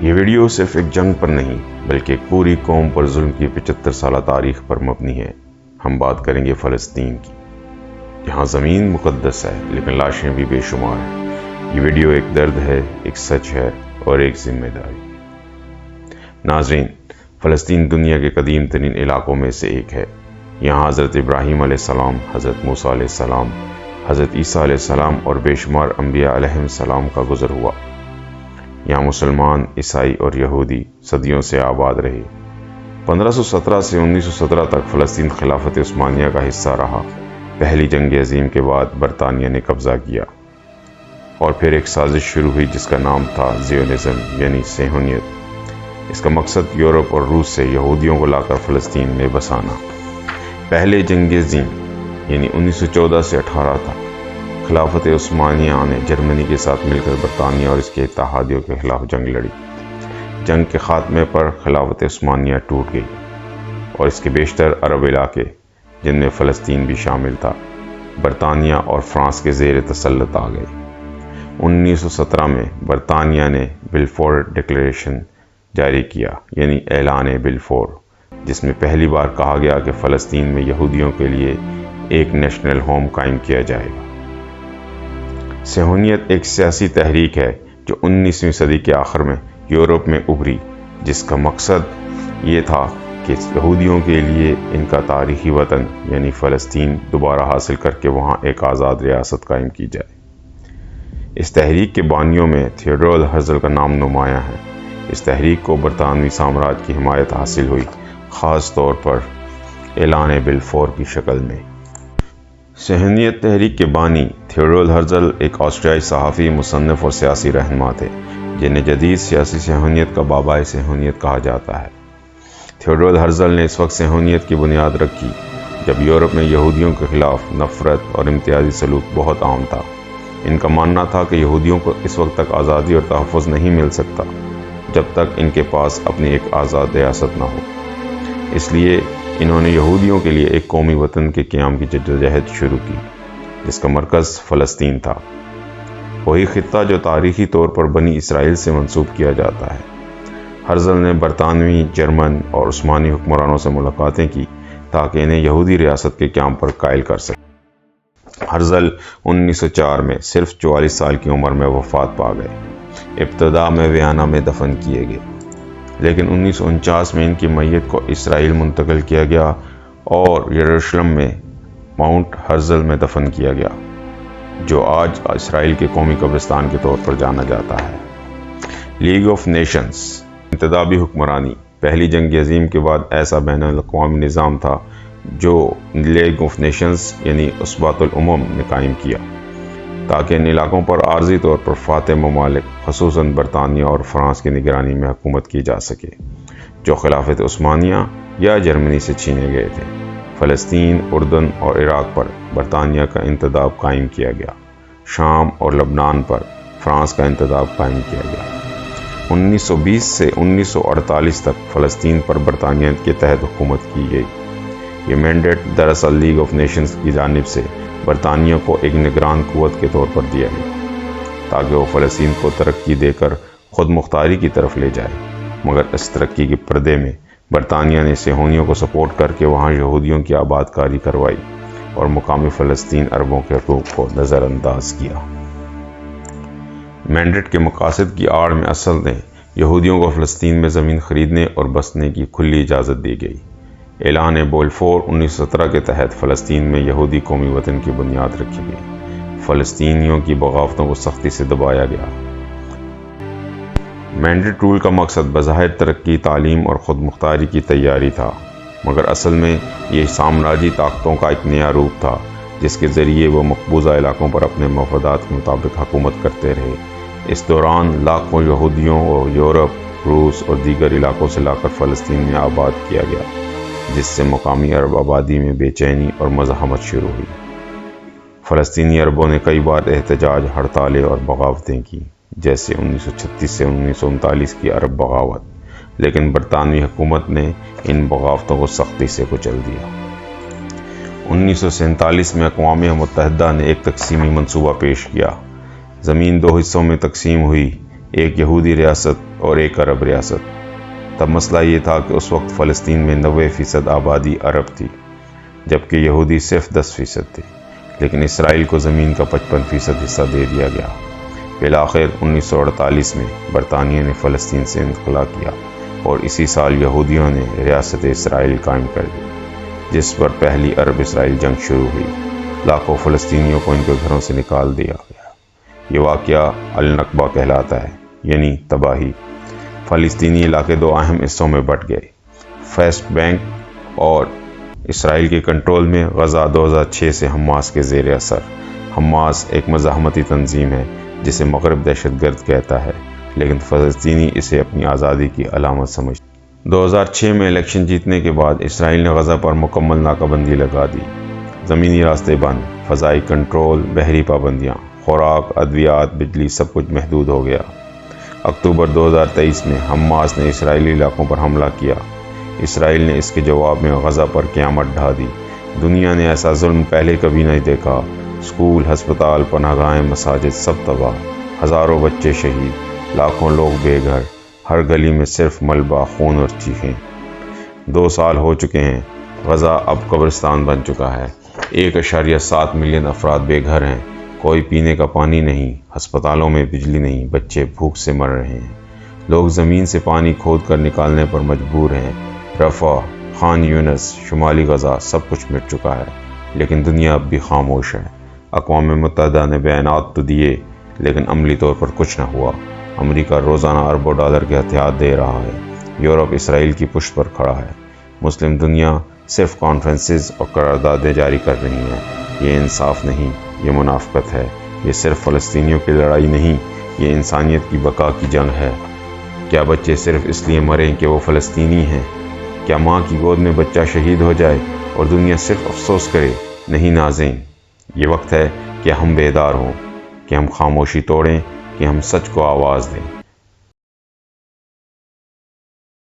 یہ ویڈیو صرف ایک جنگ پر نہیں بلکہ ایک پوری قوم پر ظلم کی 75 سالہ تاریخ پر مبنی ہے۔ ہم بات کریں گے فلسطین کی، جہاں زمین مقدس ہے لیکن لاشیں بھی بے شمار ہیں۔ یہ ویڈیو ایک درد ہے، ایک سچ ہے اور ایک ذمہ داری۔ ناظرین، فلسطین دنیا کے قدیم ترین علاقوں میں سے ایک ہے۔ یہاں حضرت ابراہیم علیہ السلام، حضرت موسیٰ علیہ السلام، حضرت عیسیٰ علیہ السلام اور بے شمار انبیاء علیہ السلام کا گزر ہوا۔ یہاں مسلمان، عیسائی اور یہودی صدیوں سے آباد رہے۔ 1517 سے 1917 تک فلسطین خلافت عثمانیہ کا حصہ رہا۔ پہلی جنگ عظیم کے بعد برطانیہ نے قبضہ کیا اور پھر ایک سازش شروع ہوئی جس کا نام تھا زیونزم یعنی صہیونیت۔ اس کا مقصد یورپ اور روس سے یہودیوں کو لا کر فلسطین میں بسانا۔ پہلے جنگ عظیم یعنی 1914 سے 18 تک خلافت عثمانیہ نے جرمنی کے ساتھ مل کر برطانیہ اور اس کے اتحادیوں کے خلاف جنگ لڑی۔ جنگ کے خاتمے پر خلافت عثمانیہ ٹوٹ گئی اور اس کے بیشتر عرب علاقے، جن میں فلسطین بھی شامل تھا، برطانیہ اور فرانس کے زیر تسلط آ گئے۔ 1917 میں برطانیہ نے بلفور ڈکلیریشن جاری کیا یعنی اعلان بلفور، جس میں پہلی بار کہا گیا کہ فلسطین میں یہودیوں کے لیے ایک نیشنل ہوم قائم کیا جائے گا۔ صہیونیت ایک سیاسی تحریک ہے جو 19ویں صدی کے آخر میں یورپ میں ابھری، جس کا مقصد یہ تھا کہ یہودیوں کے لیے ان کا تاریخی وطن یعنی فلسطین دوبارہ حاصل کر کے وہاں ایک آزاد ریاست قائم کی جائے۔ اس تحریک کے بانیوں میں تھیوڈور ہرزل کا نام نمایاں ہے۔ اس تحریک کو برطانوی سامراج کی حمایت حاصل ہوئی، خاص طور پر اعلان بلفور کی شکل میں۔ صہیونیت تحریک کے بانی تھیوڈور ہرزل ایک آسٹریائی صحافی، مصنف اور سیاسی رہنما تھے، جنہیں جدید سیاسی صہیونیت کا بابائے صہیونیت کہا جاتا ہے۔ تھیوڈور ہرزل نے اس وقت صہیونیت کی بنیاد رکھی جب یورپ میں یہودیوں کے خلاف نفرت اور امتیازی سلوک بہت عام تھا۔ ان کا ماننا تھا کہ یہودیوں کو اس وقت تک آزادی اور تحفظ نہیں مل سکتا جب تک ان کے پاس اپنی ایک آزاد ریاست نہ ہو۔ اس لیے انہوں نے یہودیوں کے لیے ایک قومی وطن کے قیام کی جدوجہد شروع کی، جس کا مرکز فلسطین تھا، وہی خطہ جو تاریخی طور پر بنی اسرائیل سے منسوب کیا جاتا ہے۔ ہرزل نے برطانوی، جرمن اور عثمانی حکمرانوں سے ملاقاتیں کی تاکہ انہیں یہودی ریاست کے قیام پر قائل کر سکے۔ ہرزل 1904 میں صرف 44 سال کی عمر میں وفات پا گئے۔ ابتدا میں ویانا میں دفن کیے گئے، لیکن 1949 میں ان کی میت کو اسرائیل منتقل کیا گیا اور یروشلم میں ماؤنٹ ہرزل میں دفن کیا گیا، جو آج اسرائیل کے قومی قبرستان کے طور پر جانا جاتا ہے۔ لیگ آف نیشنز انتدابی حکمرانی پہلی جنگ عظیم کے بعد ایسا بین الاقوامی نظام تھا جو لیگ آف نیشنز یعنی عصبۃ الامم نے قائم کیا تاکہ ان علاقوں پر عارضی طور پر فاتح ممالک خصوصاً برطانیہ اور فرانس کی نگرانی میں حکومت کی جا سکے، جو خلافت عثمانیہ یا جرمنی سے چھینے گئے تھے۔ فلسطین، اردن اور عراق پر برطانیہ کا انتداب قائم کیا گیا۔ شام اور لبنان پر فرانس کا انتداب قائم کیا گیا۔ 1920 سے 1948 تک فلسطین پر برطانیہ کے تحت حکومت کی گئی۔ یہ مینڈیٹ دراصل لیگ آف نیشنز کی جانب سے برطانیہ کو ایک نگران قوت کے طور پر دیا گیا تاکہ وہ فلسطین کو ترقی دے کر خود مختاری کی طرف لے جائے، مگر اس ترقی کے پردے میں برطانیہ نے صہیونیوں کو سپورٹ کر کے وہاں یہودیوں کی آباد کاری کروائی اور مقامی فلسطین عربوں کے حقوق کو نظر انداز کیا۔ مینڈیٹ کے مقاصد کی آڑ میں اصل نے یہودیوں کو فلسطین میں زمین خریدنے اور بسنے کی کھلی اجازت دی گئی۔ اعلان بلفور 1917 کے تحت فلسطین میں یہودی قومی وطن کی بنیاد رکھی گئی۔ فلسطینیوں کی بغاوتوں کو سختی سے دبایا گیا۔ مینڈیٹ رول کا مقصد بظاہر ترقی، تعلیم اور خود مختاری کی تیاری تھا، مگر اصل میں یہ سامراجی طاقتوں کا ایک نیا روپ تھا جس کے ذریعے وہ مقبوضہ علاقوں پر اپنے مفادات کے مطابق حکومت کرتے رہے۔ اس دوران لاکھوں یہودیوں کو یورپ، روس اور دیگر علاقوں سے لا کر فلسطین میں آباد کیا گیا، جس سے مقامی عرب آبادی میں بے چینی اور مزاحمت شروع ہوئی۔ فلسطینی عربوں نے کئی بار احتجاج، ہڑتالیں اور بغاوتیں کی، جیسے 1936 سے 1939 کی عرب بغاوت، لیکن برطانوی حکومت نے ان بغاوتوں کو سختی سے کچل دیا۔ 1947 میں اقوام متحدہ نے ایک تقسیمی منصوبہ پیش کیا۔ زمین دو حصوں میں تقسیم ہوئی، ایک یہودی ریاست اور ایک عرب ریاست۔ تب مسئلہ یہ تھا کہ اس وقت فلسطین میں 90% آبادی عرب تھی، جبکہ یہودی صرف 10% تھے، لیکن اسرائیل کو زمین کا 55% حصہ دے دیا گیا۔ بالآخر 1948 میں برطانیہ نے فلسطین سے انخلا کیا اور اسی سال یہودیوں نے ریاست اسرائیل قائم کر دی، جس پر پہلی عرب اسرائیل جنگ شروع ہوئی۔ لاکھوں فلسطینیوں کو ان کے گھروں سے نکال دیا گیا۔ یہ واقعہ النکبہ کہلاتا ہے، یعنی تباہی۔ فلسطینی علاقے دو اہم حصوں میں بٹ گئے، ویسٹ بینک اور اسرائیل کے کنٹرول میں غزہ 2006 سے حماس کے زیر اثر۔ حماس ایک مزاحمتی تنظیم ہے جسے مغرب دہشت گرد کہتا ہے، لیکن فلسطینی اسے اپنی آزادی کی علامت سمجھتے۔ 2006 میں الیکشن جیتنے کے بعد اسرائیل نے غزہ پر مکمل ناکہ بندی لگا دی۔ زمینی راستے بند، فضائی کنٹرول، بحری پابندیاں، خوراک، ادویات، بجلی، سب کچھ محدود ہو گیا۔ اکتوبر 2023 میں حماس نے اسرائیلی علاقوں پر حملہ کیا۔ اسرائیل نے اس کے جواب میں غزہ پر قیامت ڈھا دی۔ دنیا نے ایسا ظلم پہلے کبھی نہیں دیکھا۔ اسکول، ہسپتال، پناہ گاہیں، مساجد سب تباہ، ہزاروں بچے شہید، لاکھوں لوگ بے گھر، ہر گلی میں صرف ملبہ، خون اور چیخیں۔ 2 سال ہو چکے ہیں، غزہ اب قبرستان بن چکا ہے۔ 1.7 ملین افراد بے گھر ہیں، کوئی پینے کا پانی نہیں، ہسپتالوں میں بجلی نہیں، بچے بھوک سے مر رہے ہیں، لوگ زمین سے پانی کھود کر نکالنے پر مجبور ہیں۔ رفح، خان یونس، شمالی غزہ سب کچھ مٹ چکا ہے، لیکن دنیا اب بھی خاموش ہے۔ اقوام متحدہ نے بیانات تو دیے، لیکن عملی طور پر کچھ نہ ہوا۔ امریکہ روزانہ اربوں ڈالر کے ہتھیار دے رہا ہے، یورپ اسرائیل کی پشت پر کھڑا ہے، مسلم دنیا صرف کانفرنسز اور قراردادیں جاری کر رہی ہیں۔ یہ انصاف نہیں، یہ منافقت ہے۔ یہ صرف فلسطینیوں کی لڑائی نہیں، یہ انسانیت کی بقا کی جنگ ہے۔ کیا بچے صرف اس لیے مریں کہ وہ فلسطینی ہیں؟ کیا ماں کی گود میں بچہ شہید ہو جائے اور دنیا صرف افسوس کرے؟ نہیں ناظرین، یہ وقت ہے کہ ہم بیدار ہوں، کہ ہم خاموشی توڑیں، کہ ہم سچ کو آواز دیں۔